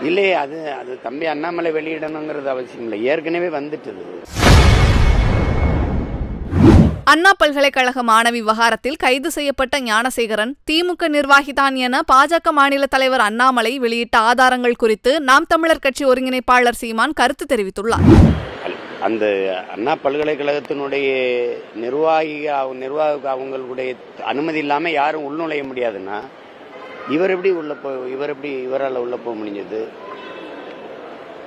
இல்லையே, அது அது தம்பி அண்ணாமலை வெளியிடணுங்கிறது அவசியம் இல்லை, ஏற்கனவே வந்துட்டது. அண்ணா பல்கலைக்கழக மாணவி விவகாரத்தில் கைது செய்யப்பட்ட ஞானசேகரன் திமுக நிர்வாகிதான் என பாஜக மாநில தலைவர் அண்ணாமலை வெளியிட்ட ஆதாரங்கள் குறித்து நாம் தமிழர் கட்சி ஒருங்கிணைப்பாளர் சீமான் கருத்து தெரிவித்துள்ளார். அந்த அண்ணா பல்கலைக்கழகத்தினுடைய நிர்வாக அவங்களுடைய அனுமதி இல்லாம யாரும் உள்நுழைய முடியாதுன்னா இவர் எப்படி இவரால் உள்ள போக முடிஞ்சது?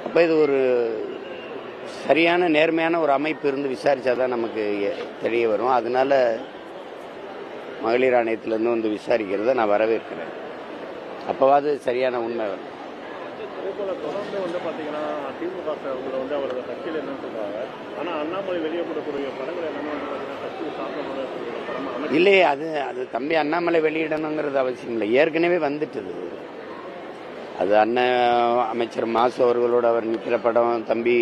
அப்ப இது ஒரு சரியான நேர்மையான ஒரு அமைப்பு இருந்து விசாரிச்சாதான் நமக்கு தெரிய வரும். அதனால மகளிர் ஆணையத்திலிருந்து வந்து விசாரிக்கிறத நான் வரவேற்கிறேன். அப்பவாது சரியான உண்மை வரும். அதேபோல தொடர்ந்து வந்து பாத்தீங்கன்னா திமுக அவரோட கட்சியில் என்ன சொல்றாங்க, ஆனா அண்ணாமலை வெளியே கூடக்கூடிய படங்கள் எல்லாமே வந்து கட்சியில் சாப்பிட இல்லையே, அது தம்பி அண்ணாமலை வெளியிடணுங்கிறது அவசியம் இல்லை, ஏற்கனவே வந்துட்டது. அது அண்ணன் அமைச்சர் மாசு அவர்களோட அவர் நிற்கிற படம், தம்பி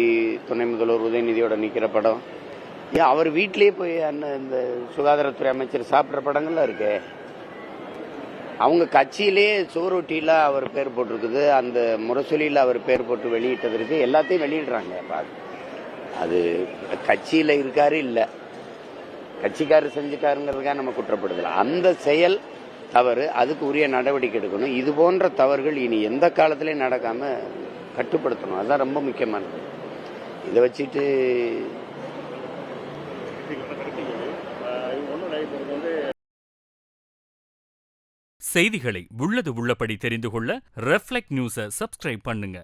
துணை முதல்வர் உதயநிதியோட நிற்கிற படம், ஏன் அவர் வீட்டிலேயே போய் அண்ணன் இந்த சுகாதாரத்துறை அமைச்சர் சாப்பிட்ற படங்கள்லாம் இருக்கே. அவங்க கட்சியிலே சோரொட்டியில் அவர் பேர் போட்டிருக்குது, அந்த முரசொலியில் அவர் பேர் போட்டு வெளியிட்டதற்கு எல்லாத்தையும் வெளியிடுறாங்க. அது கட்சியில் இருக்காரு இல்லை, கட்சிக்காரர் செஞ்சுட்டாருங்கிறதுக்காக நம்ம குற்றப்படுதல. அந்த செயல் தவறு, அதுக்கு உரிய நடவடிக்கை எடுக்கணும். இது போன்ற தவறுகள் இனி எந்த காலத்திலையும் நடக்காம கட்டுப்படுத்தணும். அதுதான் ரொம்ப முக்கியமானது. இதை வச்சுட்டு செய்திகளை உள்ளது உள்ளபடி தெரிந்து கொள்ள ரெஃப்ளெக்ட் நியூஸை சப்ஸ்கிரைப் பண்ணுங்க.